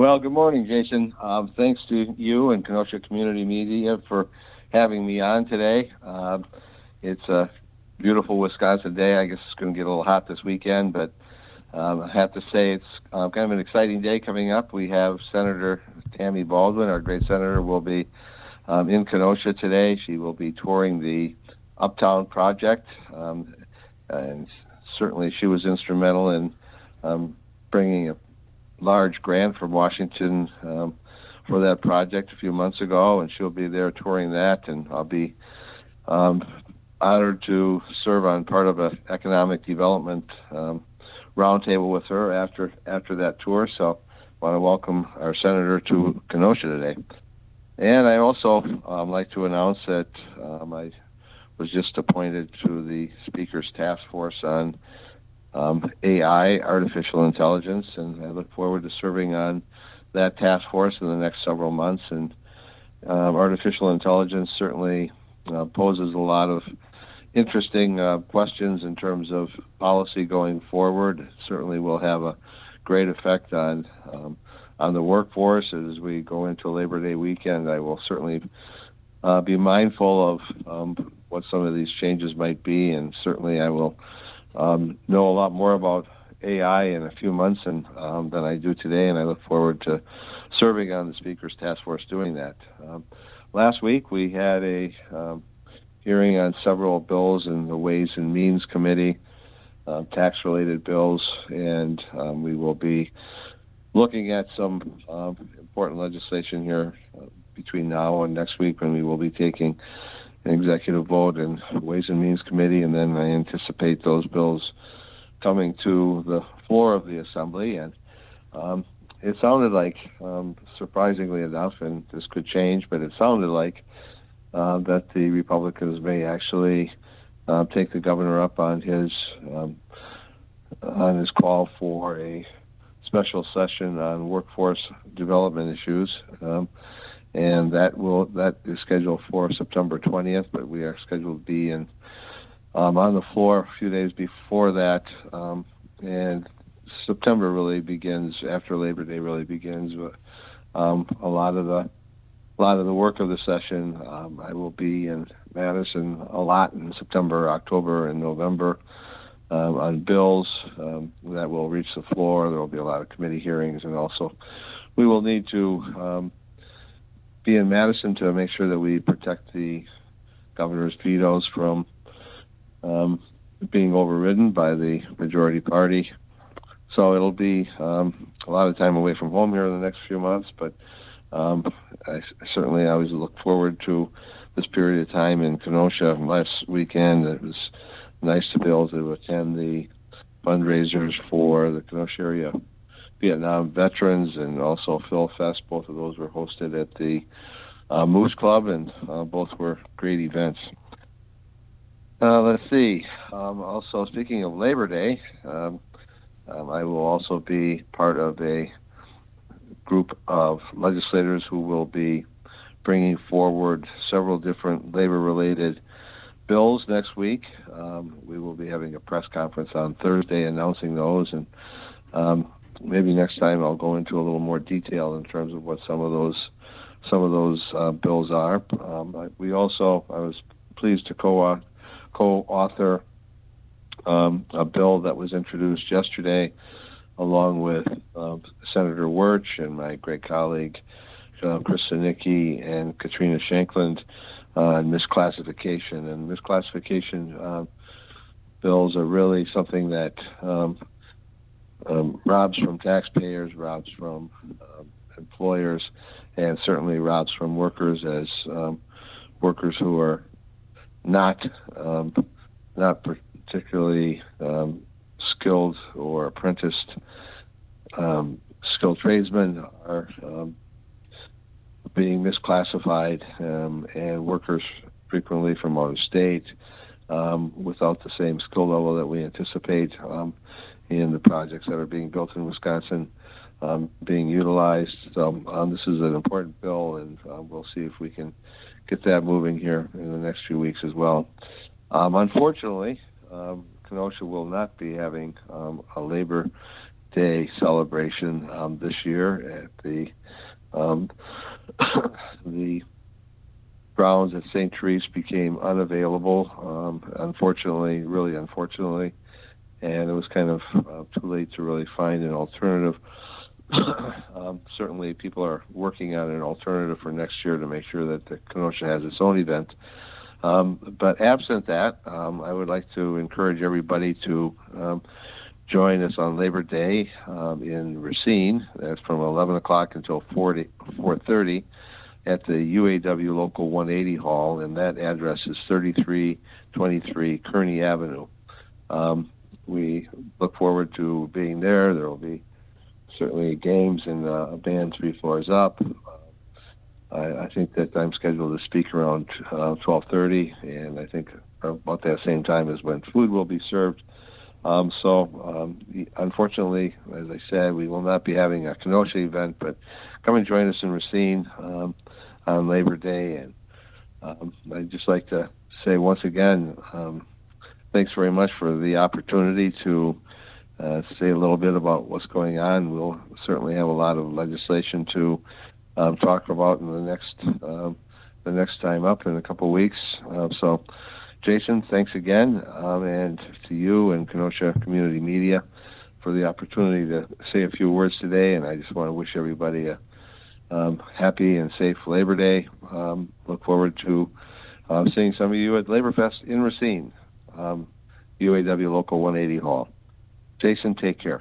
Well, good morning, Jason. Thanks to you and Kenosha Community Media for having me on today. It's a beautiful Wisconsin day. I guess it's going to get a little hot this weekend, but I have to say it's kind of an exciting day coming up. We have Senator Tammy Baldwin, our great senator, will be in Kenosha today. She will be touring the Uptown project, and certainly she was instrumental in bringing a large grant from Washington for that project a few months ago, and she'll be there touring that, and I'll be honored to serve on part of an economic development roundtable with her after that tour. So I want to welcome our senator to Kenosha today. And I also like to announce that I was just appointed to the Speaker's Task Force on AI, artificial intelligence, and I look forward to serving on that task force in the next several months. And artificial intelligence certainly poses a lot of interesting questions in terms of policy going forward. It certainly will have a great effect on the workforce as we go into Labor Day weekend. I will certainly be mindful of what some of these changes might be, and certainly I will know a lot more about AI in a few months than I do today, and I look forward to serving on the Speaker's Task Force doing that. Last week we had a hearing on several bills in the Ways and Means Committee, tax-related bills, and we will be looking at some important legislation here between now and next week, when we will be taking an executive vote in Ways and Means Committee, and then I anticipate those bills coming to the floor of the Assembly. And it sounded like, surprisingly enough, and this could change, but it sounded like that the Republicans may actually take the governor up on his call for a special session on workforce development issues. And that is scheduled for September 20th, but we are scheduled to be on the floor a few days before that. And September really begins after Labor Day. Really begins with a lot of the work of the session. I will be in Madison a lot in September, October, and November on bills that will reach the floor. There will be a lot of committee hearings, and also we will need to be in Madison to make sure that we protect the governor's vetoes from being overridden by the majority party. So it'll be a lot of time away from home here in the next few months, but I certainly always look forward to this period of time in Kenosha. Last weekend, it was nice to be able to attend the fundraisers for the Kenosha area Vietnam veterans, and also Phil Fest. Both of those were hosted at the Moose Club, and both were great events. Let's see. Also, speaking of Labor Day, I will also be part of a group of legislators who will be bringing forward several different labor-related bills next week. We will be having a press conference on Thursday announcing those, and maybe next time I'll go into a little more detail in terms of what some of those bills are. I was pleased to co-author a bill that was introduced yesterday, along with Senator Wirch and my great colleague Chris Sinicki and Katrina Shankland on misclassification. And misclassification bills are really something that robs from taxpayers, robs from employers, and certainly robs from workers, as workers who are not particularly skilled or apprenticed skilled tradesmen are being misclassified, and workers frequently from out of state without the same skill level that we anticipate in the projects that are being built in Wisconsin being utilized. So this is an important bill, and we'll see if we can get that moving here in the next few weeks as well. Unfortunately, Kenosha will not be having a Labor Day celebration this year at the the grounds at St. Therese became unavailable, unfortunately, really unfortunately, and it was kind of too late to really find an alternative. Certainly, people are working on an alternative for next year to make sure that the Kenosha has its own event. But absent that, I would like to encourage everybody to join us on Labor Day in Racine. That's from 11 o'clock until 4:30 at the UAW Local 180 Hall, and that address is 3323 Kearney Avenue. We look forward to being there. There will be certainly games and a band 3 floors up. I think that I'm scheduled to speak around 12:30, and I think about that same time is when food will be served. Unfortunately, as I said, we will not be having a Kenosha event, but come and join us in Racine on Labor Day. And I'd just like to say once again, thanks very much for the opportunity to say a little bit about what's going on. We'll certainly have a lot of legislation to talk about in the next time up in a couple of weeks. So, Jason, thanks again, and to you and Kenosha Community Media for the opportunity to say a few words today. And I just want to wish everybody a happy and safe Labor Day. Look forward to seeing some of you at Labor Fest in Racine, UAW Local 180 Hall. Jason, take care.